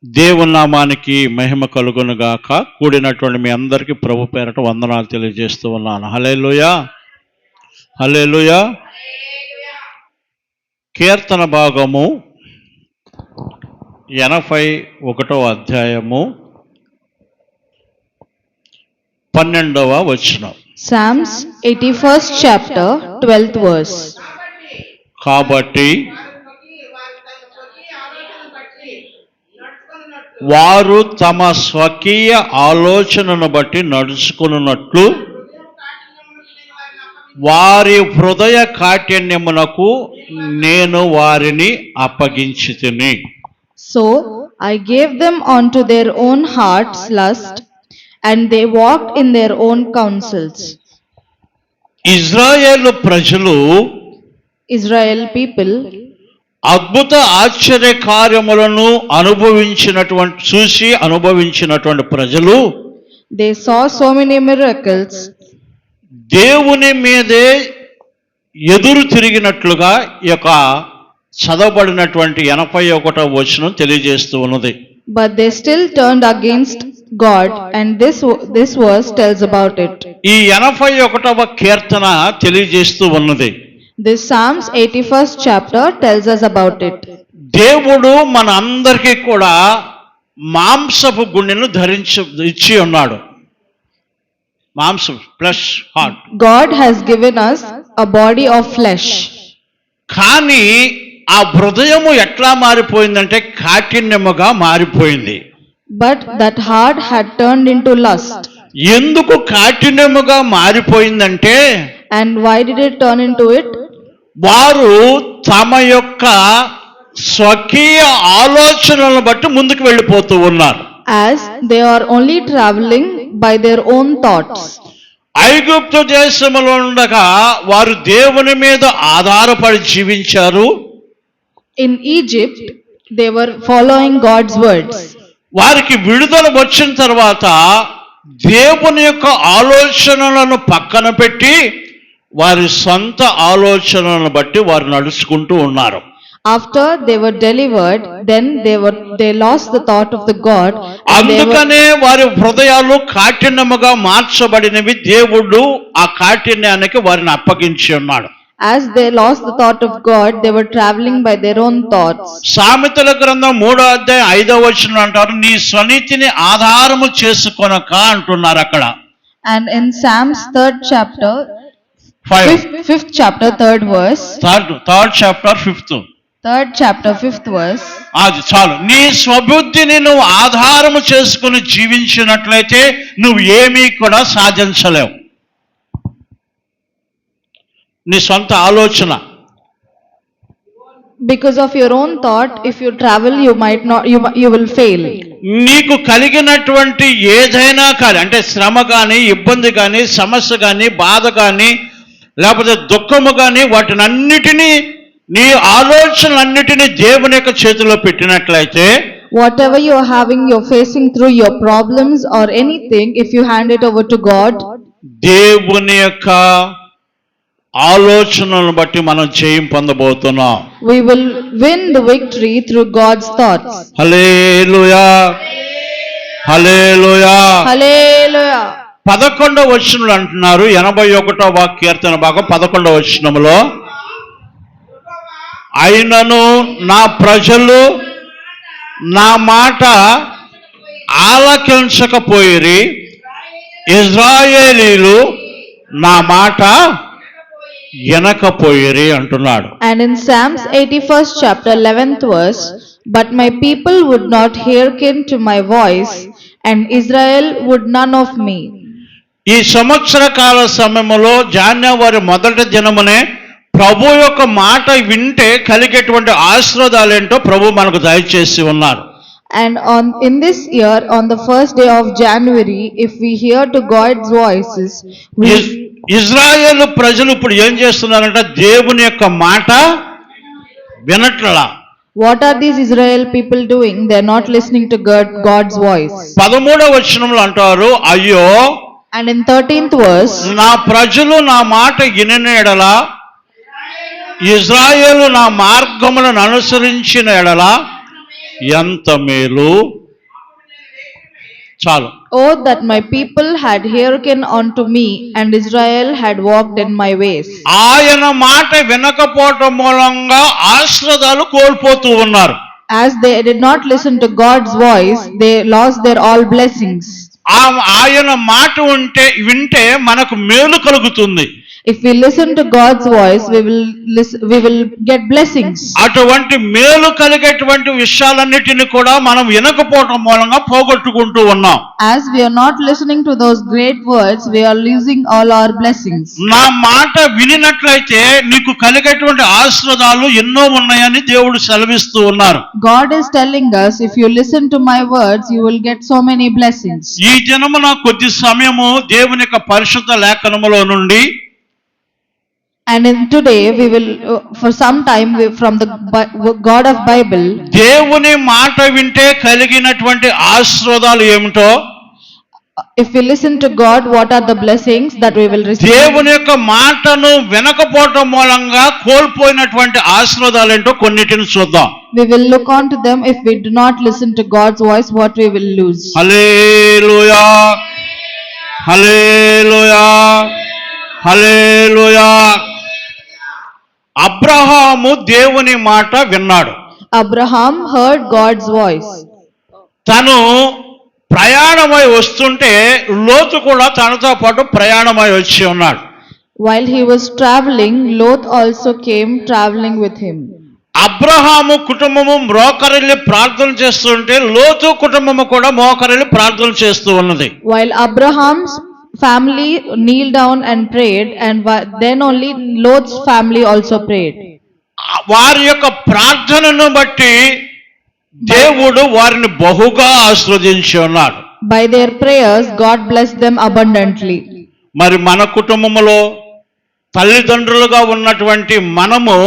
దేవుని నామానికి మహిమ కలుగును గాక. కూడినటువంటి మీ అందరికీ ప్రభు పేరట వందనాలు తెలియజేస్తూ ఉన్నాను. హల్లెలూయా, హల్లెలూయా. కీర్తన భాగము 81వ అధ్యాయము 12వ వచనం. Psalms 81st chapter 12th verse. కాబట్టి వారు తమ స్వకీయ ఆలోచనను బట్టి నడుచుకున్నట్లు వారి హృదయ కాఠిన్యమునకు నేను వారిని అప్పగించితిని. So I gave them unto their own heart's lust, and they walked in their own counsels. Israel ప్రజలు, Israel people, అద్భుత ఆశ్చర్య కార్యములను అనుభవించినటువంటి ప్రజలు they saw so many miracles. దేవుని మీదే ఎదురు తిరిగినట్లుగా ఈ యొక్క చదవబడినటువంటి 81వ వచనం తెలియజేస్తూ ఉన్నది. But they still turned against God, and this verse tells about it. ఈ 81వ కీర్తన తెలియజేస్తూ ఉన్నది. This Psalms 81st chapter tells us about it. దేవుడు మన అందరికీ కూడా మాంసపు గుండెను ఇచ్చి ఉన్నాడు. మాంసం, flesh, heart. God has given us a body of flesh. కానీ ఆ హృదయము ఎట్లా మారిపోయిందంటే కాఠిన్యముగా మారిపోయింది. But that heart had turned into lust. ఎందుకు కాఠిన్యముగా మారిపోయిందంటే, and why did it turn into it? వారు తమ యొక్క స్వకీయ ఆలోచనలను బట్టి ముందుకు వెళ్ళిపోతూ ఉన్నారు. As they are only traveling by their own thoughts. ఐగుప్తు దేశములో ఉండగా వారు దేవుని మీద ఆధారపడి జీవించారు. In Egypt they were following God's words. వారికి విడుదల వచ్చిన తర్వాత దేవుని యొక్క ఆలోచనలను పక్కన పెట్టి వారి సొంత ఆలోచనలను బట్టి వారు నడుచుకుంటూ ఉన్నారు. After they were delivered, then they lost the thought of the God. అందుకనే వారి హృదయాలు కాఠిన్యముగా మార్చబడినవి. దేవుడు ఆ కాఠిన్యానికి వారిని అప్పగించి ఉన్నాడు. As they lost the thought of God, they were traveling by their own thoughts. సామెతల గ్రంథం 3వ అధ్యాయం 5వ వచనం అంటారు, నీ స్వనీతిని ఆధారము చేసుకొనక అంటున్నారు అక్కడ. And in Psalms 3rd chapter 5th chapter 3rd verse, third chapter 5th 3rd chapter 5th verse, అది చాలు. నీ స్వబుద్ధిని నువ్వు ఆధారము చేసుకుని జీవించినట్లయితే నువ్వు ఏమీ కూడా సాధించలేవు. నీ సొంత ఆలోచన, because of your own thought, if you travel you might not, you will fail. నీకు కలిగినటువంటి ఏదైనా కానీ, అంటే శ్రమ కానీ, ఇబ్బంది కానీ, సమస్య కానీ, బాధ కానీ, లేకపోతే దుఃఖము కానీ, వాటినన్నిటినీ నీ ఆలోచనలన్నిటినీ దేవుని యొక్క చేతిలో పెట్టినట్లయితే, whatever you are having, you're facing through your problems or anything, if you hand it over to God, దేవుని యొక్క ఆలోచనలను బట్టి మనం జయం పొందబోతున్నాం. we will win the victory through God's thoughts. Hallelujah, hallelujah, hallelujah. 11వ వచనంలో అంటున్నారు, 81వ కీర్తన భాగం 11వ వచనంలో, అయినను నా ప్రజలు నా మాట ఆలకించకపోయిరి, ఇశ్రాయేలీలు నా మాట వినకపోయిరి అంటున్నాడు. And in Psalms 81st chapter 11th verse, but my people would not hearken to my voice, and Israel would none of me. ఈ సంవత్సర కాల సమయంలో జనవరి మొదటి దినమునే ప్రభు యొక్క మాట వింటే కలిగేటువంటి ఆశీర్వాదాలు ఏంటో ప్రభు మనకు దయచేసి ఉన్నారు. And in this year, on the first day of January, if we hear to God's voices, Israel ప్రజలు ఇప్పుడు ఏం చేస్తున్నారంటే దేవుని యొక్క మాట వినట్లా. what are these Israel people doing? They are not listening to God's voice. 13వ వచనంలో అంటారు, అయ్యో, and in 13th verse, నా ప్రజలు నా మాట వినని ఎడల, ఇజ్రాయేలు నా మార్గములను అనుసరించిన ఎడల ఎంత మేలు. చాలు. Oh, that my people had hearkened unto me, and Israel had walked in my ways. ఆయన మాట వినకపోవటం మూలంగా ఆశీర్వాదాలు కోల్పోతూ ఉన్నారు. As they did not listen to God's voice, they lost their all blessings. ఆయన మాట వింటే మనకు మేలు కలుగుతుంది. If we listen to God's voice, we will get blessings. అటువంటి మేలు కలిగేటువంటి విషయాలన్నిటిని కూడా మనం వినకపోవటం మూలంగా పోగొట్టుకుంటూ ఉన్నాం. As we are not listening to those great words, we are losing all our blessings. నా మాట వినినట్లయితే నీకు కలిగేటువంటి ఆశీర్వాదాలు ఎన్నో ఉన్నాయని దేవుడు సెలవిస్తూ ఉన్నారు. God is telling us, if you listen to my words, you will get so many blessings. ఈ దినమున కొద్ది సమయము దేవుని యొక్క పరిశుద్ధ లేఖనములో నుండి, and in today we will for some time from the God of Bible, దేవుని మాట వింటే కలిగినటువంటి ఆశీర్వాదాలు ఏమిటో, if we listen to God, what are the blessings that we will receive. దేవుని యొక్క మాటను వినకపోవటం మూలంగా కోల్పోయినటువంటి ఆశీర్వాదాలు ఏంటో కొన్నిటిని చూద్దాం. We will look on to them. If we do not listen to God's voice, what we will lose. హల్లెలూయా, హల్లెలూయా, హల్లెలూయా. అబ్రహాము దేవుని మాట విన్నాడు. Abraham heard God's voice. తను ప్రయాణమై వస్తుంటే లోతు కూడా తనతో పాటు ప్రయాణమై వచ్చి ఉన్నాడు. While he was traveling, Lot also came traveling with him. Abraham కుటుంబము మోకరిల్లి ప్రార్థన చేస్తుంటే లోతు కుటుంబము కూడా మోకరిల్లి ప్రార్థన చేస్తూ ఉన్నది. While Abraham's family kneeled down and prayed, and then only Lot's family also prayed. వారి యొక్క ప్రార్థనను బట్టి దేవుడు వారిని బహుగా ఆశీర్వదించి ఉన్నాడు. By their prayers, God blessed them abundantly. మరి మన కుటుంబములో తల్లిదండ్రులుగా ఉన్నటువంటి మనము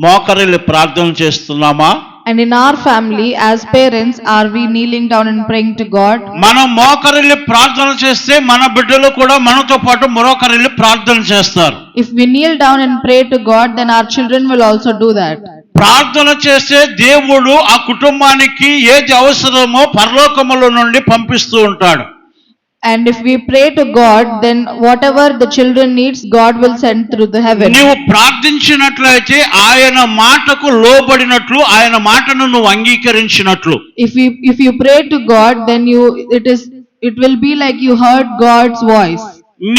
మోకరిల్లి ప్రార్థన చేస్తున్నామా? And in our family, as parents, are we kneeling down and praying to God? మనం మోకరిల్లి ప్రార్థన చేస్తే మన బిడ్డలు కూడా మనతో పాటు మోకరిల్లి ప్రార్థన చేస్తారు. If we kneel down and pray to God, then our children will also do that. ప్రార్థన చేస్తే దేవుడు ఆ కుటుంబానికి ఏది అవసరమో పరలోకములో నుండి పంపిస్తూ ఉంటాడు. And if we pray to God, then whatever the children needs, God will send through the heaven. నీవు ప్రార్థించినట్లయితే ఆయన మాటకు లోబడినట్లు, ఆయన మాటను నువ్వు అంగీకరించినట్లు. If you pray to God, then it will be like you heard God's voice.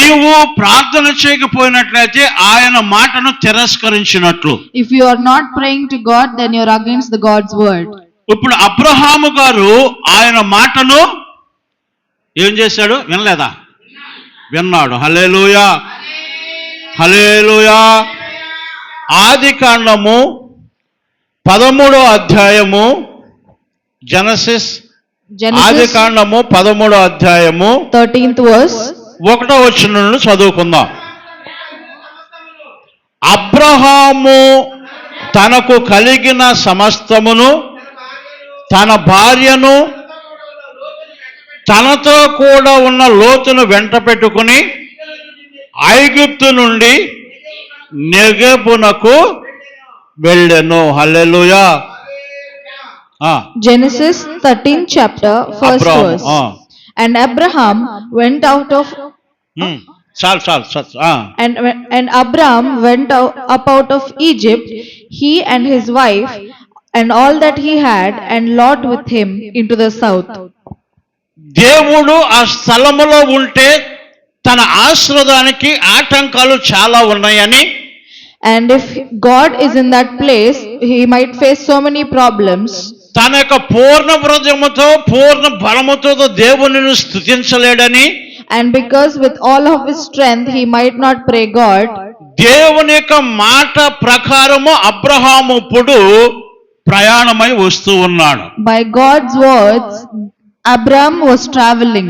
నీవు ప్రార్థన చేయకపోయినట్లయితే ఆయన మాటను తిరస్కరించినట్లు. If you are not praying to God, then you are against the God's word. ఇప్పుడు అబ్రహాము గారు ఆయన మాటను ఏం చేశాడు? వినలేదా? విన్నాడు. హల్లెలూయా, హల్లెలూయా. ఆదికాండము 13వ అధ్యాయము, జెనసిస్ ఆదికాండము 13వ అధ్యాయము 13th verse 1వ వచనం నుండి చదువుకుందాం. అబ్రహాము తనకు కలిగిన సమస్తమును, తన భార్యను, తనతో కూడా ఉన్న లోతును వెంట పెట్టుకుని ఐగుప్తు నుండి నెగెబునకు వెళ్ళెను. హల్లెలూయా. Genesis 13th chapter, first verse. And Abraham went out of and Abraham went up out of Egypt, he and his wife and all that he had, and Lot with him, into the south. దేవుడు ఆ స్థలములో ఉంటే తన ఆశీర్వాదానికి ఆటంకాలు చాలా ఉన్నాయని, and if God is in that place, he might face so many problems. తన యొక్క పూర్ణ హృదయముతో పూర్ణ బలముతో దేవునిని స్తుతించలేడని, and because with all of his strength he might not pray God. దేవుని యొక్క మాట ప్రకారము అబ్రహాము ఇప్పుడు ప్రయాణమై వస్తూ ఉన్నాడు. By God's words, Abraham was traveling.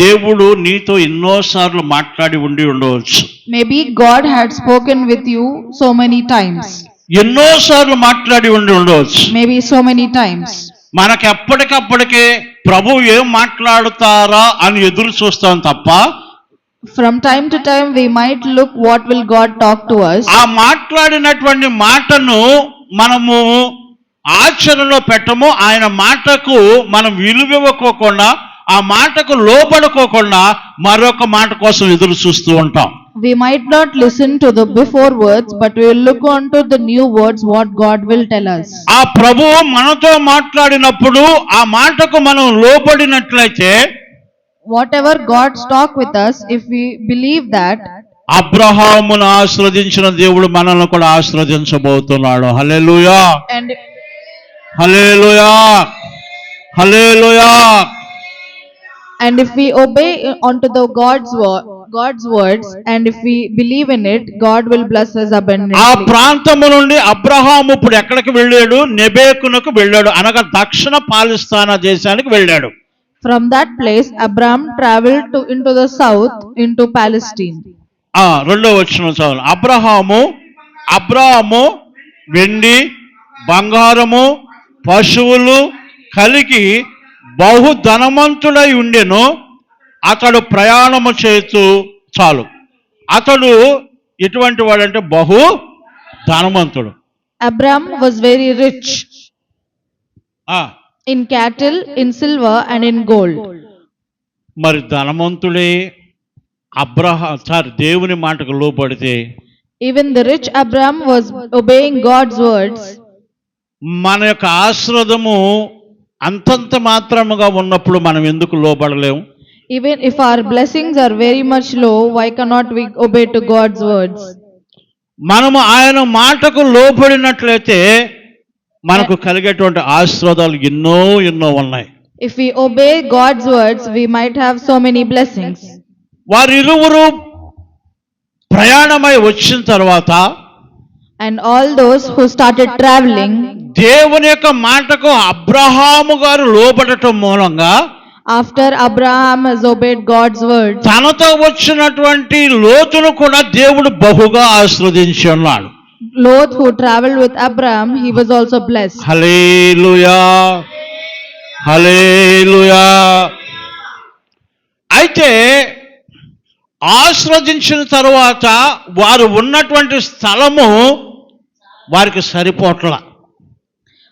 దేవుడు నీతో ఎన్నోసార్లు మాట్లాడి ఉండవచ్చు. Maybe God had spoken with you so many times. ఎన్నోసార్లు మాట్లాడి ఉండవచ్చు. Maybe so many times. మనకి ఎప్పటికప్పటికే ప్రభు ఏం మాట్లాడుతారా అని ఎదురు చూస్తాం తప్ప, from time to time we might look what will God talk to us. ఆ మాట్లాడినటువంటి మాటను మనము ఆచరణలో పెట్టము, ఆయన మాటకు మనం విలువివ్వకోకుండా, ఆ మాటకు లోబడుకోకుండా మరొక మాట కోసం ఎదురు చూస్తూ ఉంటాం. We might not listen to the before words, but we will look on to the new words, what God will tell us. ఆ ప్రభువు మనతో మాట్లాడినప్పుడు ఆ మాటకు మనం లోబడినట్లయితే, Whatever God's talk with us, if we believe that, అబ్రహామును ఆశీర్వదించిన దేవుడు మనల్ని కూడా ఆశీర్వదించబోతున్నాడు. హల్లెలూయా, and hallelujah, hallelujah. and if we obey unto the God's words, and if we believe in it, God will bless us ఆ abundantly. ప్రాంతము నుండి అబ్రహాము ఇప్పుడు ఎక్కడికి వెళ్ళాడు? నెబేకునకు వెళ్ళాడు, అనగా దక్షిణ పాలిస్తానా దేశానికి వెళ్ళాడు. From that place, Abraham traveled into the south, into Palestine. రెండో వచనం చదువు. అబ్రహాము వెండి బంగారము పశువులు కలిగి బహు ధనవంతుడై ఉండెను. అతడు ప్రయాణము చేస్తూ చాలు. అతడు ఎటువంటి వాడంటే బహు ధనవంతుడు. Abraham was very rich in cattle, in silver, and in gold. మరి ధనవంతుడే దేవుని మాటకు లోబడితే, Even the rich Abraham was obeying God's words. మన యొక్క ఆశ్రదము అంతంత మాత్రముగా ఉన్నప్పుడు మనం ఎందుకు లోబడలేము? Even if our blessings are very much low, why cannot we obey to God's words? మనము ఆయన మాటకు లోబడినట్లయితే మనకు కలిగేటువంటి ఆశీర్వాదాలు ఎన్నో ఉన్నాయి. If we obey God's words, we might have so many blessings. వారిరువురు ప్రయాణమై వచ్చిన తర్వాత, And all those who started traveling, దేవుని యొక్క మాటకు అబ్రహాము గారు లోబడటం మూలంగా, after Abraham has obeyed God's word, తనతో వచ్చినటువంటి లోతును కూడా దేవుడు బహుగా ఆశీర్వదించి ఉన్నాడు. Lot, who traveled with Abraham, he was also blessed. హల్లెలూయా, హల్లెలూయా. అయితే ఆశీర్వదించిన తరువాత వారు ఉన్నటువంటి స్థలము వారికి సరిపోట్ల.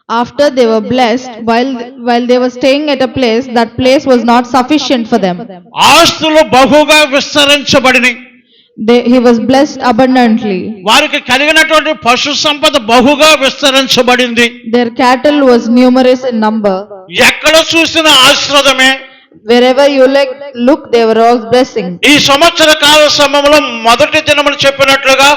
After they were blessed, while they were staying at a place, that place was not sufficient for them. ఆస్తులు బహుగా విస్తరించబడినాయి. He was blessed abundantly. వారికి కలిగినటువంటి పశు సంపద బహుగా విస్తరించబడింది. Their cattle was numerous in number. ఎక్కడ చూసిన ఆశీర్వాదమే. Wherever you look, they were all blessing. ఈ సంవత్సర కాల సమయంలో మొదటి దినములు చెప్పినట్లుగా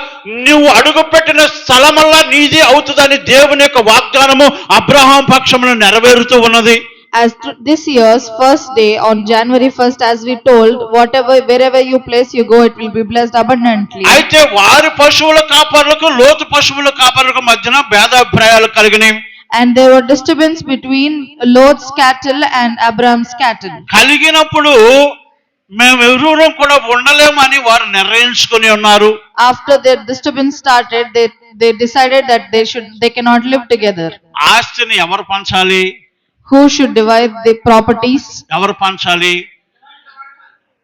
నువ్వు అడుగుపెట్టిన స్థలమల్లా నీది అవుతుందని దేవుని యొక్క వాగ్దానము అబ్రహాం పక్షమున నెరవేరుతూ ఉన్నది. As this year's first day on January 1st, as we told, wherever you place you go, it will be blessed abundantly. అయితే వారి పశువుల కాపరులకు లోతు పశువుల కాపరులకు మధ్యన భేదాభిప్రాయాలు కలిగినాయి. And there were disturbance between Lot's cattle and Abraham's cattle. కలిగినప్పుడు మేము ఎవరూ కూడా ఉండలేమని వారు నిర్ణయించుకొని ఉన్నారు. After their disturbance started, they decided that they cannot live together. ఆస్తిని ఎవరు పంచాలి? Who should divide the properties? ఎవరు పంచాలి?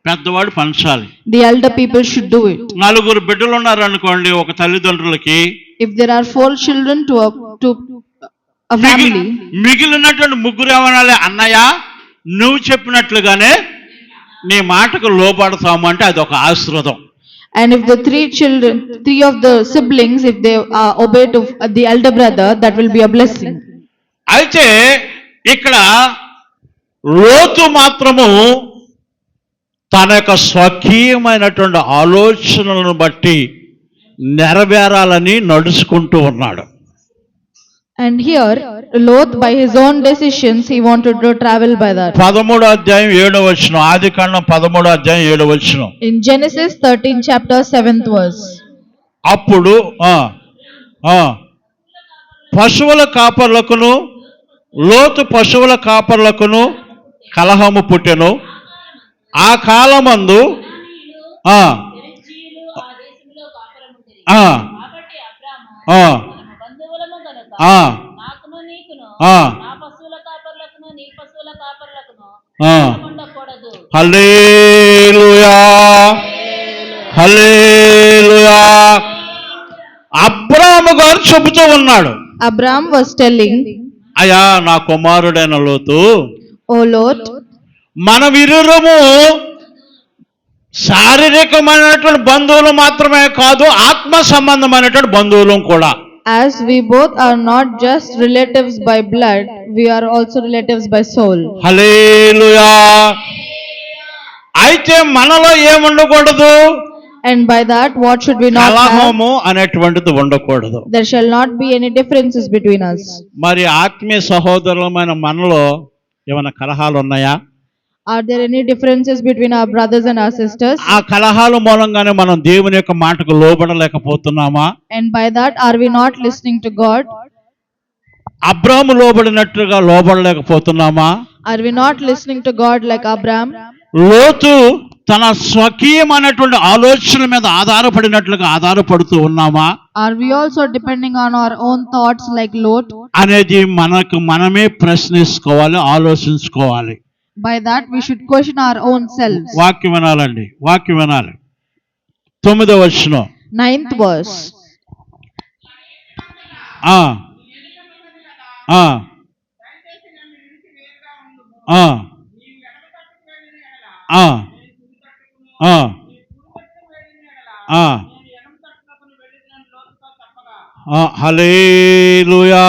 పెద్దవాడు పంచాలి. The elder people should do it. నలుగురు బిడ్డలు ఉన్నారు అనుకోండి ఒక తల్లిదండ్రులకి. If there are 4 children to a family, మిగిలినటువంటి ముగ్గురు ఏమనాలి? అన్నయ్య నువ్వు చెప్పినట్లుగానే నీ మాటకు లోబడతాము అంటే అది ఒక ఆశీర్వాదం. and if the 3 of the siblings, if they obey to the elder brother, that will be a blessing. అయితే ఇక్కడ లోతు మాత్రము తన యొక్క స్వకీయమైనటువంటి ఆలోచనలను బట్టి నెరవేరాలని నడుచుకుంటూ ఉన్నాడు. And here Lot, by his own decisions, he wanted to travel by that. 13వ అధ్యాయం 7వ వచనం, ఆదికాండం 13వ అధ్యాయం 7వ వచనం. In Genesis 13 chapter 7th verse. అప్పుడు పశువుల కాపర్లకును లోతు పశువుల కాపర్లకును కలహము పుట్టెను. ఆ కాలమందు హల్లెలూయా, హల్లెలూయా. అబ్రాహాము గారు చెబుతూ ఉన్నాడు. Abraham was telling, అయా నా కుమారుడైన లోతు, O Lot, మనమిరువురము శారీరకమైనటువంటి బంధువులు మాత్రమే కాదు, ఆత్మ సంబంధమైనటువంటి బంధువులు కూడా. as we both are not just relatives by blood, we are also relatives by soul. హల్లెలూయా. అయితే మనలో ఏముండకూడదు? And by that, what should we not have? కలహము అనేటువంటిది ఉండకూడదు. There shall not be any differences between us. మరి ఆత్మీయ సహోదరులమైన మనలో ఏమైనా కలహాలు ఉన్నాయా? Are there any differences between our brothers and our sisters? ఆ కలహాల మూలంగానే మనం దేవుని యొక్క మాటకు లోబడలేకపోతున్నామా? And by that, are we not listening to God? Abraham లోబడినట్లుగా లోబడలేకపోతున్నామా? Are we not listening to God like Abraham? లోతు తన స్వకీయమైనటువంటి ఆలోచన మీద ఆధారపడినట్లుగా ఆధారపడుతూ ఉన్నామా Are we also depending on our own thoughts like Lot? అనేది మనమే ప్రశ్నించుకోవాలి, ఆలోచించుకోవాలి. By that, we should question our own selves. వాక్యం వినాలండి, వాక్యం వినాలి. 9వ వచనం. 9th verse. ఆ ఆ ఆ ఆ ఆ ఆ హల్లెలూయా.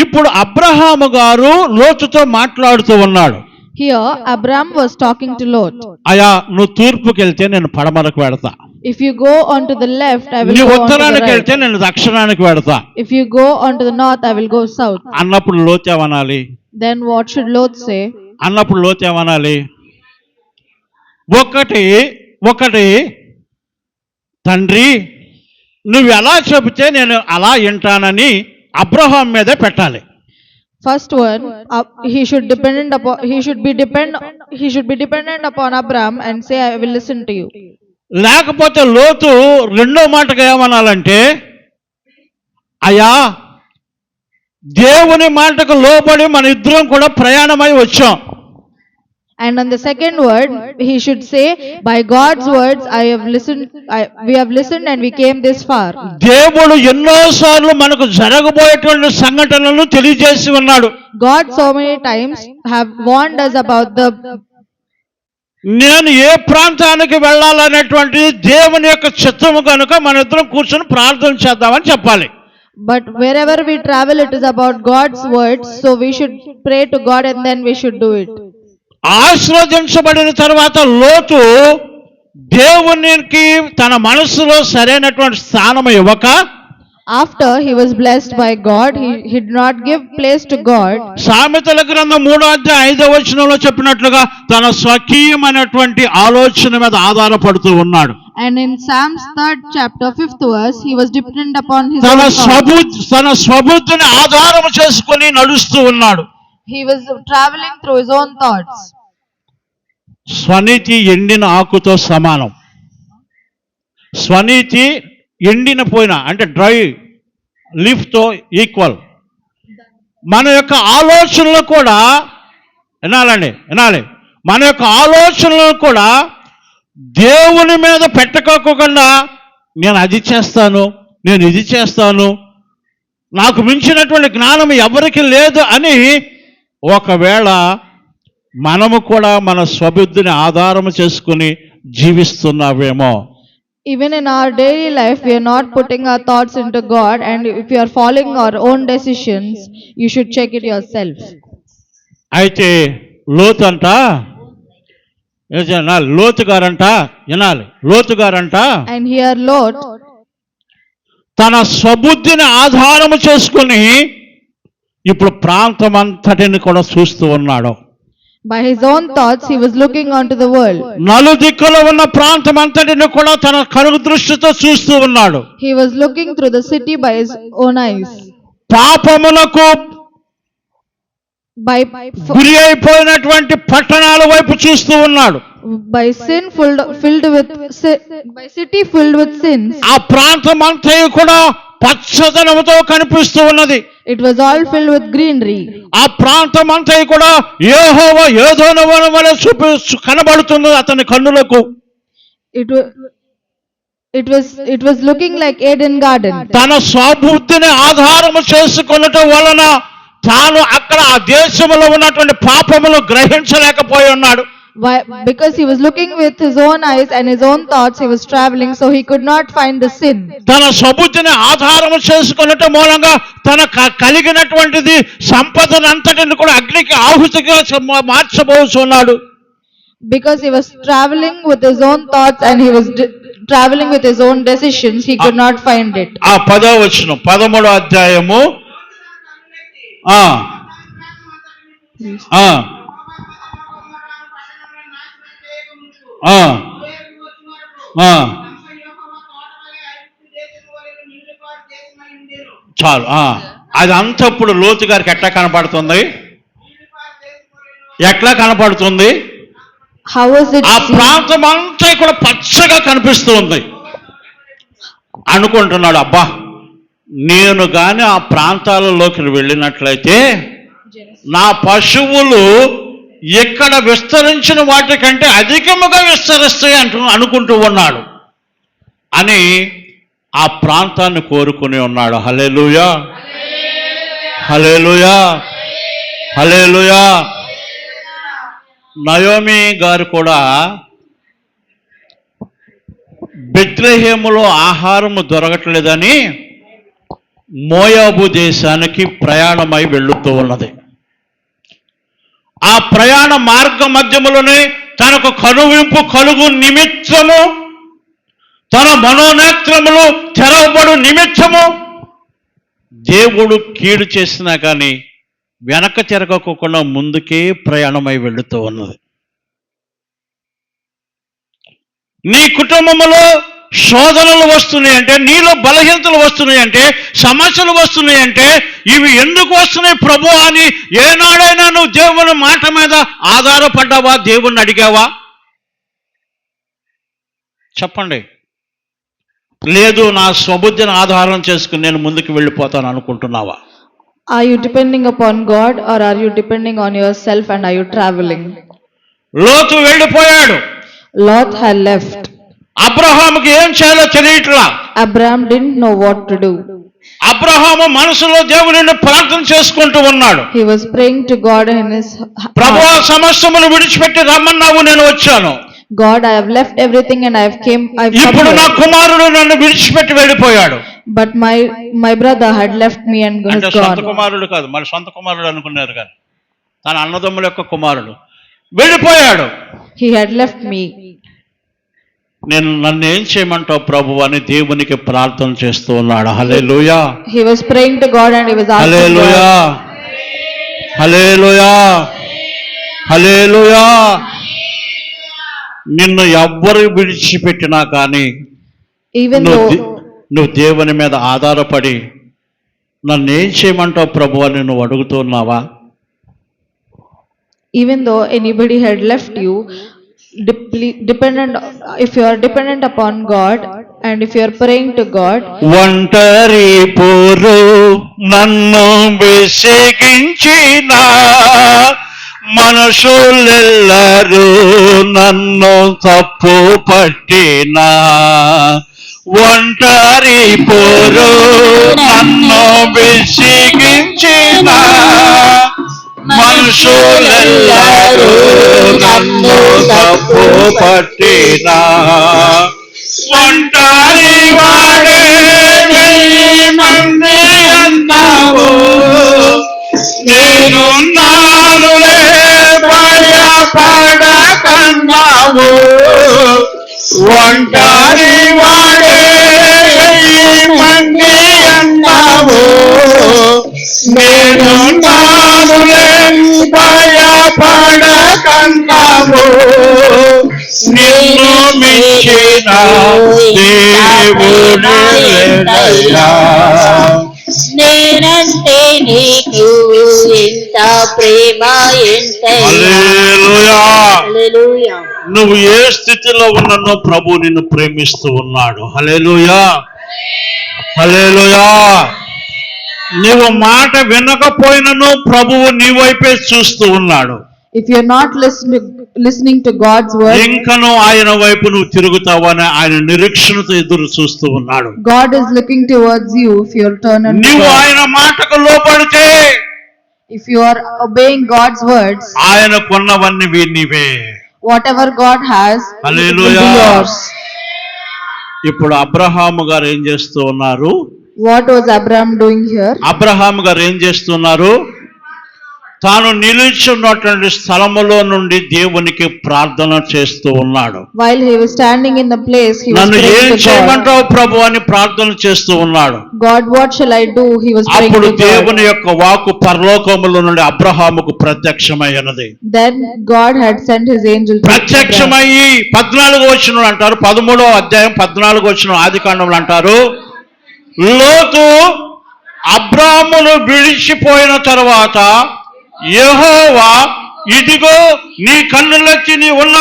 ఇప్పుడు అబ్రహాము గారు లోతుతో మాట్లాడుతూ ఉన్నాడు. Here, Abraham was talking to Lot. అయా నువ్వు తూర్పుకి వెళ్తే నేను పడమరకు వెడతా, If you go onto the left, I will నీ go onto the ఉత్తరానికి right. వెళ్తే నేను దక్షిణానికి వెడతా If you go onto the north, I will go south. అన్నప్పుడు లోతు ఏమనాలి? Then what should Lot say? అన్నప్పుడు లోతు ఏమనాలి? ఒకటి తండ్రి నువ్వు ఎలా చెబితే నేను అలా వింటానని అబ్రహాం మీద పెట్టాలి. First one, he should be dependent upon Abraham and say, I will listen to you. లేకపోతే లోతు రెండో మాటగా ఏమనాలంటే, అయ్యా దేవుని మాటకు లోబడి మన ఇద్దరం కూడా ప్రయాణమై వచ్చాం. And on the second word, he should say, by God's words, we have listened and we came this far. దేవుడు ఎన్నోసార్లు మనకు జరగబోయేటువంటి సంఘటనలను తెలియజేసి ఉన్నాడు. God so many times have warned us about నేను ఏ ప్రాంతానికి వెళ్ళాలనేటువంటి దేవుని యొక్క చిత్తము కనుక మన ఇద్దరం కూర్చొని ప్రార్థన చేద్దామని చెప్పాలి. but wherever we travel, it is about God's words, so we should pray to God and then we should do it. ఆశీర్వదించబడిన తర్వాత లోతు దేవునికి తన మనసులో సరైనటువంటి స్థానం ఇవ్వక, after he was blessed by God, he did not give place to God. సామెతల గ్రంథం 3వ అధ్యాయం 5వ వచనంలో చెప్పినట్లుగా తన స్వకీయమైనటువంటి ఆలోచన మీద ఆధారపడుతూ ఉన్నాడు. And in Psalms 3rd chapter 5th verse, he was dependent upon his తన own thoughts. స్వబుద్ధిని ఆధారం చేసుకొని నడుస్తూ ఉన్నాడు. He was traveling through his own thoughts. స్వనీతి ఎండిన ఆకుతో సమానం. స్వనీతి ఎండిన పోయిన అంటే డ్రై లీఫ్తో ఈక్వల్. మన యొక్క ఆలోచనలు కూడా వినాలి, మన యొక్క ఆలోచనలు కూడా దేవుని మీద పెట్టకోకుండా నేను అది చేస్తాను, నేను ఇది చేస్తాను, నాకు మించినటువంటి జ్ఞానం ఎవరికి లేదు అని ఒకవేళ మనము కూడా మన స్వబుద్ధిని ఆధారం చేసుకుని జీవిస్తున్నావేమో. Even in our daily life, we are not putting our thoughts into God, and if you are following our own decisions, you should check it yourself. అయితే లోతు గారంట And here Lot, తన స్వబుద్ధిని ఆధారము చేసుకుని ఇప్పుడు ప్రాంతం అంతటిని కూడా చూస్తూ ఉన్నాడు. by his own thoughts, he was looking onto the world. నలుదిక్కులో ఉన్న ప్రాంతం అంతటిని కూడా తన కనుగు దృష్టితో చూస్తూ ఉన్నాడు. He was looking through the city by his own eyes. పాపములకు By గురి అయిపోయినటువంటి పట్టణాల వైపు చూస్తూ ఉన్నాడు. by city filled with sins. ఆ ప్రాంతం అంతా కూడా పచ్చదనముతో కనిపిస్తూ ఉన్నది. It was all filled with greenery. ఆ ప్రాంతం అంతా కూడా యెహోవా ఏదోనవనం వలె కనబడుతుంది అతని కన్నులకు. it was looking like Eden garden. తన స్వబుద్ధిని ఆధారము చేసుకొనటం వలన తాను అక్కడ ఆ దేశంలో ఉన్నటువంటి పాపములు గ్రహించలేకపోయి ఉన్నాడు. Why? Because he was looking with his own eyes and his own thoughts, he was traveling, so he could not find the sin. తన స్వబుద్ధిని ఆధారము చేసుకొనటం మూలంగా తన కలిగినటువంటిది సంపదనంతటిని కూడా అగ్నికి ఆహుతిగా మార్చబోతున్నాడు. Because he was traveling with his own thoughts and he was traveling with his own decisions, he could not find it. ఆ 10వ వచనం 13వ అధ్యాయము ఆ ఆ ఆ ఆ చాలు. అది అంతప్పుడు లోతు గారికి ఎట్లా కనపడుతుంది? ఎట్లా కనపడుతుంది? How was it? ఆ ప్రాంతం అంతా కూడా పచ్చగా కనిపిస్తూ ఉంది. అనుకుంటున్నాడు, అబ్బా నేను గాని ఆ ప్రాంతాలలోకి వెళ్ళినట్లయితే నా పశువులు ఇక్కడ విస్తరించిన వాటికంటే అధికముగా విస్తరిస్తాయి అనుకుంటూ ఉన్నాడు అని ఆ ప్రాంతాన్ని కోరుకుని ఉన్నాడు. హల్లెలూయా, హల్లెలూయా, హల్లెలూయా. నయోమి గారు కూడా బెత్లెహేములో ఆహారము దొరకట్లేదని మోయాబు దేశానికి ప్రయాణమై వెళుతూ ఉన్నది. ఆ ప్రయాణ మార్గ మధ్యములోనే తనకు కనువింపు కలుగు నిమిత్తము, తన మనోనేత్రములు తెరవబడు నిమిత్తము దేవుడు కీడు చేసినా కానీ వెనక తిరగకుండా ముందుకే ప్రయాణమై వెళుతూ ఉన్నది. నీ కుటుంబంలో శోధనలు వస్తున్నాయి అంటే, నీలో బలహీనతలు వస్తున్నాయి అంటే, సమస్యలు వస్తున్నాయి అంటే, ఇవి ఎందుకు వస్తున్నాయి ప్రభు అని ఏనాడైనా నువ్వు దేవుని మాట మీద ఆధారపడ్డావా? దేవుణ్ణి అడిగావా? చెప్పండి. లేదు, నా స్వబుద్ధిని ఆధారం చేసుకుని నేను ముందుకు వెళ్ళిపోతాను అనుకుంటున్నావా? Are you depending upon God or are you depending on yourself and are you traveling? లోతు వెళ్ళిపోయాడు. Lot had left. అబ్రహాముకి ఏం చేయాలో తెలియట్లా. Abraham didn't know what to do. Abraham మనసులో దేవునిని ప్రార్థన చేసుకుంటూ ఉన్నాడు. He was praying to God in his ప్రభువా, heart. సమస్తమును విడిచిపెట్టి రమ్మన్నావు, నేను వచ్చాను. God, I have left everything and I've come ఇప్పుడు నా here. కుమారుడు నన్ను విడిచిపెట్టి వెళ్ళిపోయాడు. But my brother had left me and అంటే has సొంత gone. కుమారుడు కాదు, మరి సొంత కుమారుడు అనుకున్నారు కానీ తన అన్నదమ్ముల యొక్క కుమారుడు వెళ్ళిపోయాడు. He had left me. నన్ను ఏం చేయమంటావు ప్రభు అని దేవునికి ప్రార్థన చేస్తూ ఉన్నాడు. హల్లెలూయా, He was praying to God and he was asking hallelujah, God. హల్లెలూయా, హల్లెలూయా. నిన్ను ఎవ్వరు విడిచిపెట్టినా కానీ Even though నువ్వు దేవుని మీద ఆధారపడి నన్ను ఏం చేయమంటావు ప్రభు అని నువ్వు అడుగుతున్నావా? even though anybody had left you, if you are dependent upon God and if you are praying to God, ఒంటరి పోరు నన్ను విసిగించిన మనుషులెల్లరూ నన్ను తప్పు పట్టిన, ఒంటరి పోరు నన్ను విసిగించిన మనుషులెల్లరూ నన్ను తప్పు పట్టిన, ఒంటరి వాడే వెయ్యి మంది అన్నావు, నేనున్నానులే భయపడకన్నావు, ఒంటరి వాడే వెయ్యి మంది అన్నావు, నేనున్నానులే భయపడకన్నావు, నిన్ను మించిన దేవుడు లేడయ్యా. నేనంటే నీకు ఎంత ప్రేమ, ఎంత హల్లెలూయా. హల్లెలూయా. నువ్వు ఏ స్థితిలో ఉన్ననో ప్రభు నిన్ను ప్రేమిస్తూ ఉన్నాడు. హల్లెలూయా, హల్లెలూయా. నువ్వు మాట వినకపోయినను ప్రభువు నీ వైపే చూస్తూ ఉన్నాడు. if you're not listening to God's word, ఇంకను ఆయన వైపు నువ్వు తిరుగుతావని ఆయన నిరీక్షణతో ఎదురు చూస్తూ ఉన్నాడు. God is looking towards you if you'll turn unto నీవు God. ఆయన మాటకు లోబడితే If you are obeying God's words, ఆయనకున్నవన్నీ నీవే. whatever God has, it will be hallelujah. yours. ఇప్పుడు అబ్రహాము గారు ఏం చేస్తూ ఉన్నారు? What was Abraham doing here? Abraham గారు ఏం చేస్తున్నారు? తాను నిలిచున్నటువంటి స్థలములో నుండి దేవునికి ప్రార్థన చేస్తూ ఉన్నాడు. While he was standing in the place, he was నన్ను ఏం praying to God. చేయమంటావు ప్రభు అని ప్రార్థన చేస్తూ ఉన్నాడు. God, what shall I do? He was praying అప్పుడు to God. దేవుని యొక్క వాక్కు పరలోకములో నుండి అబ్రహాముకు ప్రత్యక్షమైనది. Then God had sent his angel to Abraham. ప్రత్యక్షమయ్యి 14వ వచనం అంటారు, 13వ అధ్యాయం 14వ వచనం ఆదికాండంలో అంటారు, లోతు అబ్రాహామును విడిచిపోయిన తరువాత యెహోవా ఇదిగో నీ కన్నులెత్తి నీ ఉన్న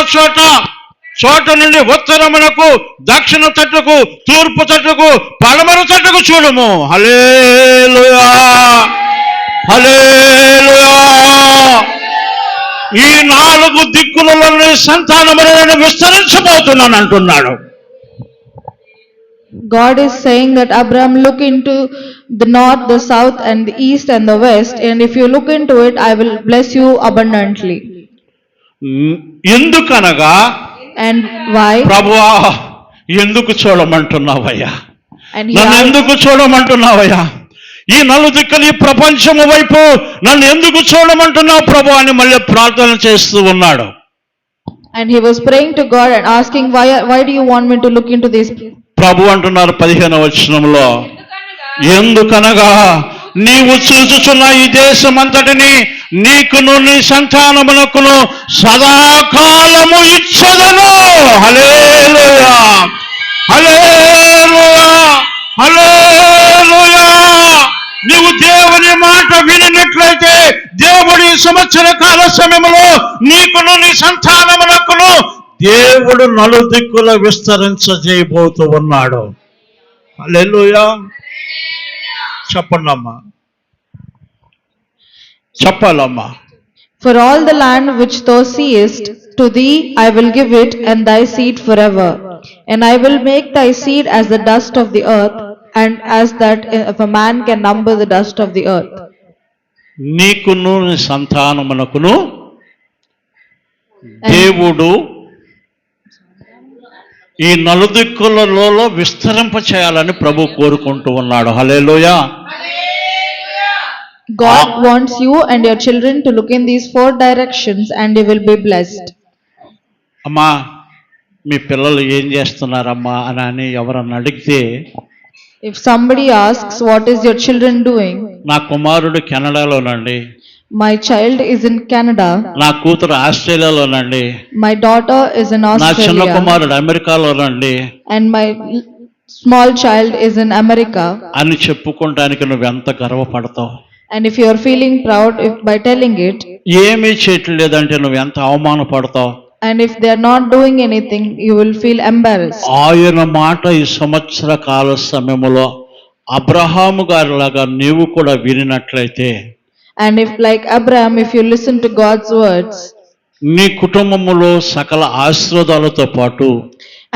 చోట నుండి ఉత్తరమునకు, దక్షిణ తట్టుకు, తూర్పు తట్టుకు, పడమర తట్టుకు చూడుము. హల్లెలూయా, హల్లెలూయా. ఈ 4 దిక్కులలో నీ సంతానమును నేను విస్తరించబోతున్నాను అంటున్నాడు. God is saying that Abraham, look into the north, the south and the east and the west, and if you look into it, I will bless you abundantly. ఎందుకనగా And why? ప్రభువా ఎందుకు చూడమంటున్నావయ్యా? And he నన్ను asked, ఎందుకు చూడమంటున్నావయ్యా? ఈ 4 దిక్కులు ఈ ప్రపంచము వైపు నన్ను ఎందుకు చూడమంటున్నావు ప్రభు అని మళ్ళీ ప్రార్థన చేస్తూ ఉన్నాడు. and he was praying to God and asking, why do you want me to look into this? ప్రభు అంటున్నారు 15వ వచనంలో, ఎందుకనగా నీవు చూచుచున్న ఈ దేశమంతటిని నీకును నీ సంతానమునకును సదాకాలము ఇచ్చెదను. హల్లెలూయా, హల్లెలూయా, హల్లెలూయా. నీవు దేవుని మాట వినినట్లయితే దేవుడి సంవత్సర కాల సమయంలో నీకును నీ సంతానమునకును దేవుడు 4 దిక్కుల విస్తరించజేయబోతూ ఉన్నాడు. హల్లెలూయా. చెప్పండమ్మా, చెప్పాలమ్మా. For all the land which thou seest, to thee I will give it, and thy seed forever. And I will make thy seed as the dust of the earth, and as that if a man can number the dust of the earth. నీకును నీ సంతానమునకును దేవుడు ఈ 4 దిక్కులలో విస్తరింప చేయాలని ప్రభు కోరుకుంటూ ఉన్నాడు. హల్లెలూయా. God wants you and your children to look in these 4 directions, and you will be blessed. అమ్మా మీ పిల్లలు ఏం చేస్తున్నారమ్మా అని ఎవరన్నా అడిగితే, If somebody asks, what is your children doing? నా కుమారుడు కెనడాలోనండి, My child is in Canada. నా కూతురు ఆస్ట్రేలియాలోనండి, My daughter is in నా చిన్న Australia. కుమారుడు అమెరికాలోనండి And my small child is in America. అని చెప్పుకోవడానికి నువ్వెంత గర్వపడతావు? And if you are feeling proud by telling it, ఏమీ చేయట్లేదంటే నువ్వెంత అవమానపడతావు? and if they are not doing anything, you will feel embarrassed. ఆయన మాట ఈ సంవత్సర కాల సమయంలో అబ్రహాము గారిలాగా నీవు కూడా వినినట్లయితే, And if like Abraham, if you listen to God's words, నీ కుటుంబములో సకల ఆశీర్వాదాలతో పాటు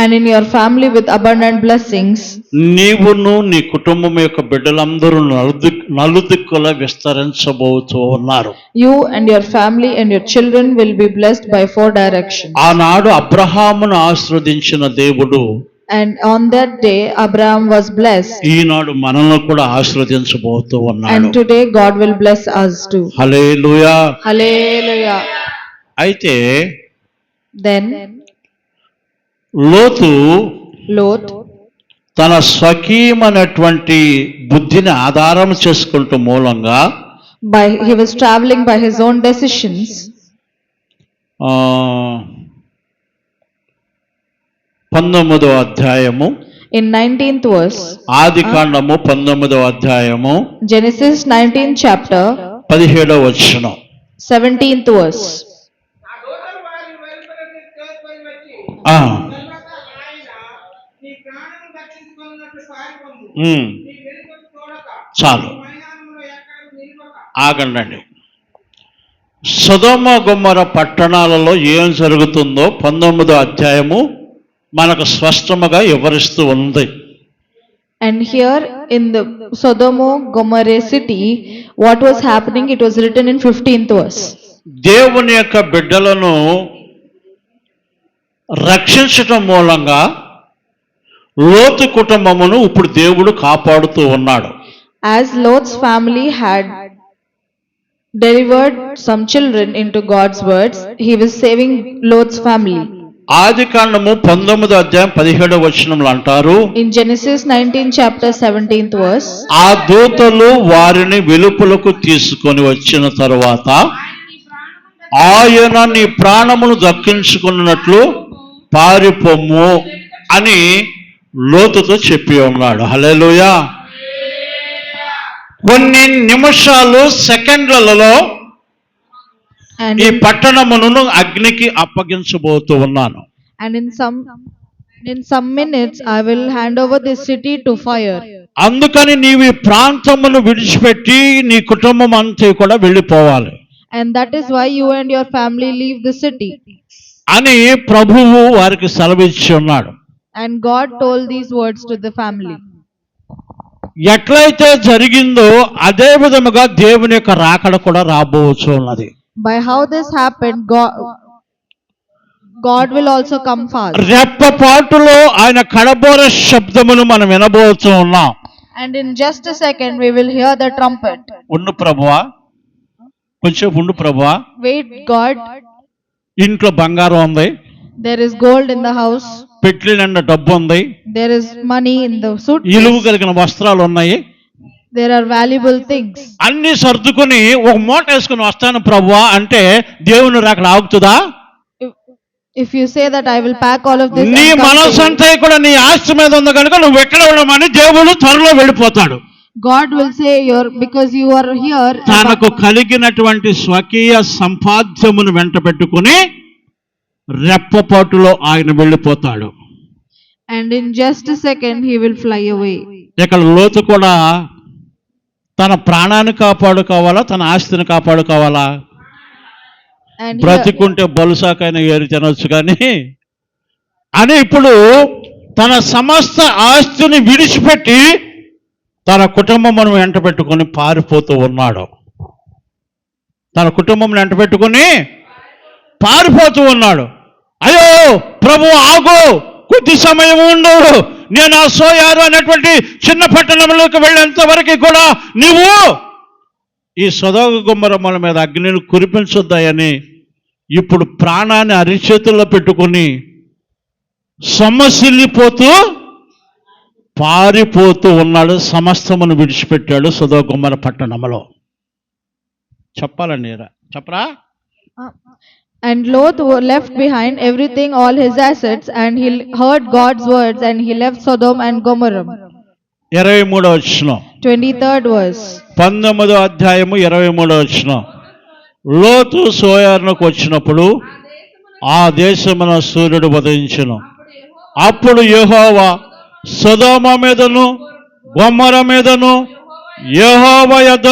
and in your family with abundant blessings, నీవును నీ కుటుంబం యొక్క బిడ్డలందరూ నలుదిక్కుల విస్తరించబోతూ ఉన్నారు. you and your family and your children will be blessed by 4 directions. ఆనాడు అబ్రహామును ఆశీర్వదించిన దేవుడు And on that day, Abraham was blessed. ఈనాడు మనల్ని కూడా ఆశీర్వదించబోతూ ఉన్నాడు. And today, God will bless us too. Hallelujah. Hallelujah. అయితే Then, లోతు Lot, తన స్వకీయమైనటువంటి బుద్ధిని ఆధారం చేసుకుంటూ మూలంగా he was traveling by his own decisions. 19వ అధ్యాయము In 19th verse, ఆదికాండము 19వ అధ్యాయము Genesis 19th chapter, 17వ వచనం. 17th verse. ఆ, చాలు, ఆగండి. సొదొమ గొమొర్రా పట్టణాలలో ఏం జరుగుతుందో 19వ అధ్యాయము మనకు స్పష్టముగా వివరిస్తూ ఉంది. And here in the Sodom Gomorrah city, what was happening, it was written in 15th verse. దేవుని యొక్క బిడ్డలను రక్షించటం మూలంగా లోతు కుటుంబమును ఇప్పుడు దేవుడు కాపాడుతూ ఉన్నాడు. As Lot's family had delivered some children into God's words, he was saving Lot's family. ఆదికాండము 19వ అధ్యాయం 17వ వచనంలో అంటారు, In Genesis 19 chapter 17th verse, ఆ దూతలు వారిని వెలుపలకు తీసుకొని వచ్చిన తరువాత ఆయన నీ ప్రాణమును దక్కించుకున్నట్లు పారిపోము అని లోతుతో చెప్పి ఉన్నాడు. హల్లెలూయా. కొన్ని నిమిషాలు సెకండ్లలో and ఈ పట్టణమును అగ్నికి అప్పగించబోతూ ఉన్నాను. and in some minutes I will hand over this city to fire. అందుకని నీవు ఈ ప్రాంతమును విడిచిపెట్టి నీ కుటుంబం అంతా కూడా వెళ్ళిపోవాలి And that is why you and your family leave the city. అని ప్రభువు వారికి సెలవిచ్చి ఉన్నాడు. And God told these words to the family. ఎట్లయితే జరిగిందో అదే విధముగా దేవుని యొక్క రాకడ కూడా రాబోవచ్చు ఉన్నది. By how this happened, God will also come fast. రెప్పపాటులో ఆయన కడబోర శబ్దమును మనం వినబోతూ ఉన్నాం. And in just a second we will hear the trumpet. ఉండు ప్రభువా, కొంచెం ఉండు ప్రభువా. Wait, God. ఇంట్లో బంగారం ఉంది, There is gold in the house. Petli నిండా డబ్బు ఉంది, There is money in the suitcase. ఇలువ కలిగిన వస్త్రాలు ఉన్నాయి, There are valuable things. అన్ని సర్దుకుని ఒక మూట వేసుకుని వస్తాను ప్రభువా అంటే దేవుని రాకడ ఆగుతుందా? If you say that I will pack all of this, నీ and come to మనసు you, అంతా కూడా నీ ఆస్తి మీద ఉంది కనుక నువ్వు ఎక్కడ ఉండమని దేవుడు త్వరలో వెళ్ళిపోతాడు. God will say, because you are here. తనకు కలిగినటువంటి స్వకీయ సంపాద్యమును వెంట పెట్టుకుని రెప్పపాటులో ఆయన వెళ్ళిపోతాడు. And in just a second he will fly away. ఇక్కడ లోతు కూడా తన ప్రాణాన్ని కాపాడుకోవాలా, తన ఆస్తిని కాపాడుకోవాలా? And బ్రతికుంటే బలుసాకైనా ఏరి తినొచ్చు కానీ అని ఇప్పుడు తన సమస్త ఆస్తిని విడిచిపెట్టి తన కుటుంబమును వెంట పెట్టుకుని పారిపోతూ ఉన్నాడు. తన కుటుంబం వెంట పెట్టుకుని పారిపోతూ ఉన్నాడు. అయ్యో ప్రభు ఆగు, కొద్ది సమయం ఉండు, నేను ఆ సోయారు అనేటువంటి చిన్న పట్టణంలోకి వెళ్ళేంత వరకు కూడా నీవు ఈ సొదొమ గొమొర్రా మీద అగ్నిని కురిపించొద్దాయని ఇప్పుడు ప్రాణాన్ని అరిచేతుల్లో పెట్టుకుని సొమ్మసిల్లిపోతూ పారిపోతూ ఉన్నాడు. సమస్తమును విడిచిపెట్టాడు సొదొమ గొమొర్రా పట్టణంలో. చెప్పాలండి, చెప్పరా? And Lot left behind everything, all his assets, and he heard God's words, and he left Sodom and Gomorrah. 23వ వచనం, 23rd verse. 19వ అధ్యాయము 23వ వచనం. లోతు సోయారునకు వచ్చినప్పుడు ఆ దేశమున సూర్యుడు ఉదయించెను. అప్పుడు యెహోవా సొదొమ మీదను గొమొర్రా మీదను యెహోవా యొద్ద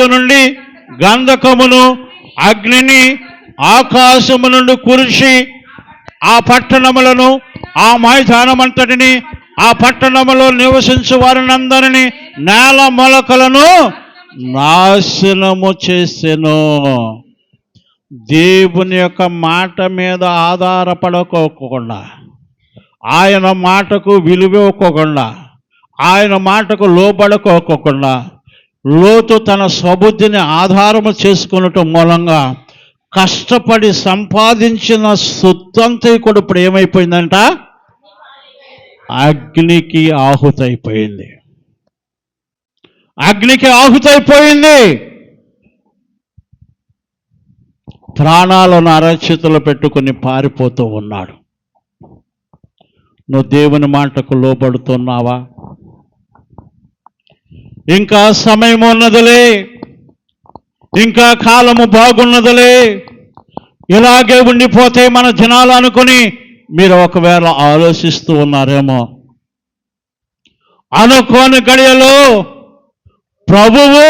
నుండి గంధకమును అగ్నిని ఆకాశము నుండి కురిసి ఆ పట్టణములను, ఆ మైదానమంతటిని, ఆ పట్టణములో నివసించు వారినందరినీ, నేల మొలకలను నాశనము చేసెను. దేవుని యొక్క మాట మీద ఆధారపడకోకుండా, ఆయన మాటకు విలువివ్వకోకుండా, ఆయన మాటకు లోబడుకోకుండా లోతు తన స్వబుద్ధిని ఆధారము చేసుకునటం మూలంగా కష్టపడి సంపాదించిన సొత్తంతా కూడా ఇప్పుడు ఏమైపోయిందంట? అగ్నికి ఆహుతైపోయింది. అగ్నికి ఆహుతైపోయింది. ప్రాణాలను అరచేతులు పెట్టుకుని పారిపోతూ ఉన్నాడు. నువ్వు దేవుని మాటకు లోబడుతున్నావా? ఇంకా సమయం ఉన్నదిలే, ఇంకా కాలము బాగున్నదిలే, ఇలాగే ఉండిపోతే మన జనాలు అనుకుని మీరు ఒకవేళ ఆలోచిస్తూ ఉన్నారేమో. అనుకోని గడియలో ప్రభువు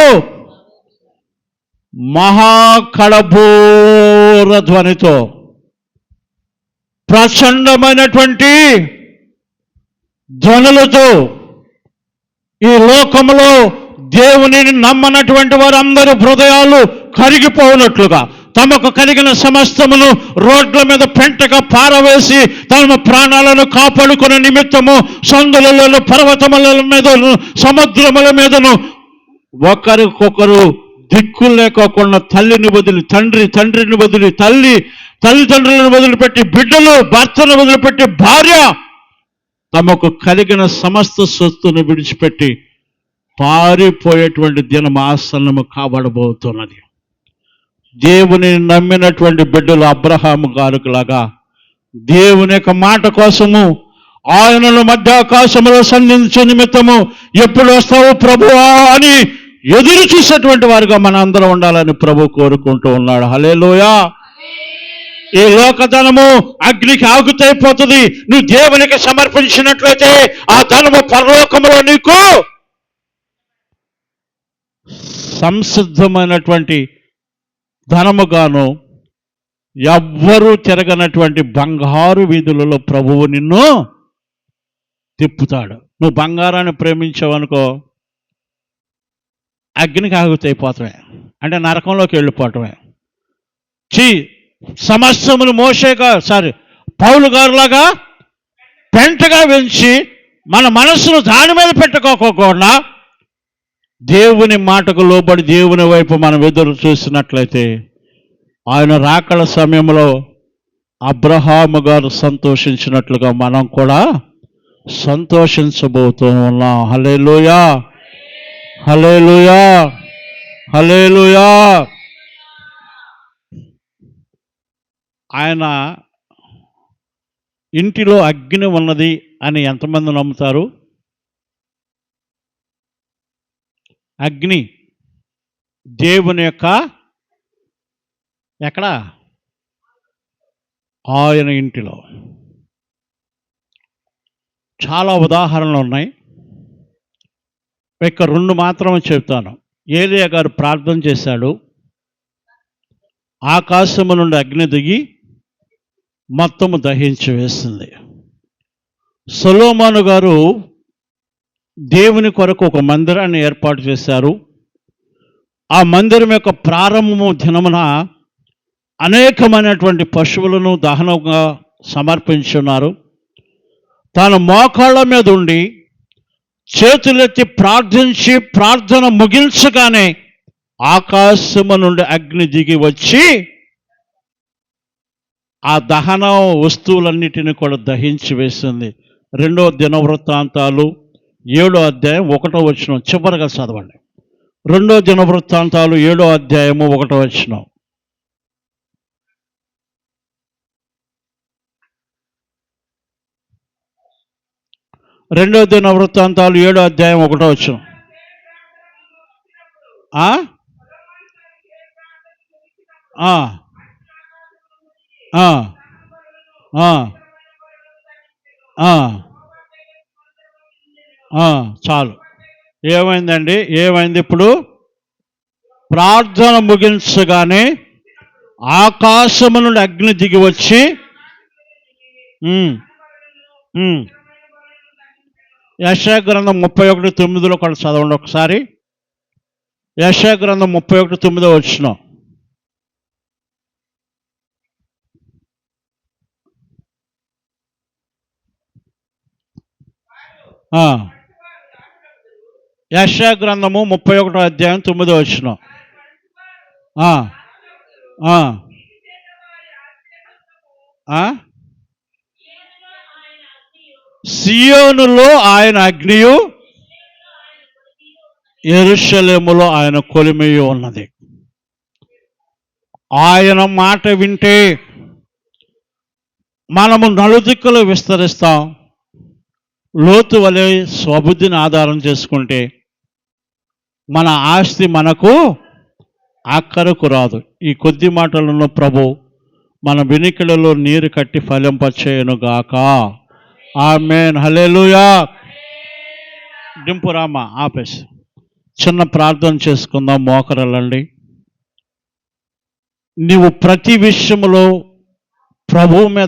మహాకళబోర ధ్వనితో ప్రచండమైనటువంటి ధ్వనులతో ఈ లోకంలో దేవునిని నమ్మనటువంటి వారందరి హృదయాలు కరిగిపోనట్లుగా తమకు కలిగిన సమస్తమును రోడ్ల మీద పెంటగా పారవేసి తమ ప్రాణాలను కాపాడుకునే నిమిత్తము సందులలో పర్వతముల మీదను సముద్రముల మీదను ఒకరికొకరు దిక్కు లేకోకుండా తల్లిని వదిలి తండ్రిని వదిలి తల్లిదండ్రులను వదిలిపెట్టి బిడ్డలు భర్తను వదిలిపెట్టి భార్య తమకు కలిగిన సమస్త సొత్తును విడిచిపెట్టి పారిపోయేటువంటి దినం ఆసన్నము కాబడబోతున్నది. దేవుని నమ్మినటువంటి బిడ్డలు అబ్రహాము గారులాగా దేవుని యొక్క మాట కోసము ఆయనను మధ్యాకాశములో సంధించే నిమిత్తము ఎప్పుడు వస్తావు ప్రభువా అని ఎదురు చూసేటువంటి వారుగా మన అందరం ఉండాలని ప్రభు కోరుకుంటూ ఉన్నాడు. హల్లెలూయా. ఈ లోకధనము అగ్నికి ఆగుతైపోతుంది. నువ్వు దేవునికి సమర్పించినట్లయితే ఆ ధనము పరలోకములో నీకు సంసిద్ధమైనటువంటి ధనముగాను ఎవ్వరూ తిరగనటువంటి బంగారు వీధులలో ప్రభువు నిన్ను తిప్పుతాడు. నువ్వు బంగారాన్ని ప్రేమించావనుకో అగ్నికి ఆగుతైపోతామే, అంటే నరకంలోకి వెళ్ళిపోవటమే. సమస్తమును పౌలు గారులాగా పెంటగా పెంచి మన మనస్సును దాని మీద పెట్టుకోకుండా దేవుని మాటకు లోబడి దేవుని వైపు మనం ఎదురు చూసినట్లయితే ఆయన రాకడ సమయంలో అబ్రహాము గారు సంతోషించినట్లుగా మనం కూడా సంతోషించబోతూ ఉన్నాం. హల్లెలూయా, హల్లెలూయా, హల్లెలూయా. ఆయన ఇంటిలో అగ్ని ఉన్నది అని ఎంతమంది నమ్ముతారు? అగ్ని దేవుని యొక్క ఎక్కడ? ఆయన ఇంటిలో. చాలా ఉదాహరణలు ఉన్నాయి, ఇక 2 మాత్రమే చెప్తాను. ఏలియా గారు ప్రార్థన చేశాడు, ఆకాశము నుండి అగ్ని దిగి మొత్తము దహించి వేసింది. సొలొమోను గారు దేవుని కొరకు ఒక మందిరాన్ని ఏర్పాటు చేశారు. ఆ మందిరం యొక్క ప్రారంభము దినమున అనేకమైనటువంటి పశువులను దహనంగా సమర్పించున్నారు. తాను మోకాళ్ళ మీద ఉండి చేతులెత్తి ప్రార్థించి ప్రార్థన ముగించగానే ఆకాశము నుండి అగ్ని దిగి వచ్చి ఆ దహన వస్తువులన్నిటిని కూడా దహించి వేసింది. 2వ దినవృత్తాంతాలు 7వ అధ్యాయం 1వ వచనం చివరిగా చదవండి. 2వ దినవృత్తాంతాలు 7వ అధ్యాయము 1వ వచనం. రెండవ దినవృత్తాంతాలు 7వ అధ్యాయం 1వ వచనం. చాలు. ఏమైందండి? ఏమైంది? ఇప్పుడు ప్రార్థన ముగించగానే ఆకాశము నుండి అగ్ని దిగి వచ్చి యెషయా గ్రంథం 31:9 కూడా చదవండి ఒకసారి. యెషయా గ్రంథం 31:9 వచనం. యెషయా గ్రంథము 31వ అధ్యాయం 9వ వచనం. సియోనులో ఆయన అగ్నియు యెరూషలేములో ఆయన కొలిమియు ఉన్నది. ఆయన మాట వింటే మనము నలుదిక్కులు విస్తరిస్తాం. లోతు వలె స్వబుద్ధిని ఆధారం చేసుకుంటే మన ఆస్తి మనకు అక్కరకు రాదు. ఈ కొద్ది మాటలను ప్రభు మన వినికిడిలో నీరు కట్టి ఫలింపచేయునుగాక. ఆమేన్. హల్లెలూయా. డింపురామ ఆపేసి చిన్న ప్రార్థన చేసుకుందాం. మోకరలండి. నీవు ప్రతి విషయంలో ప్రభువు మీద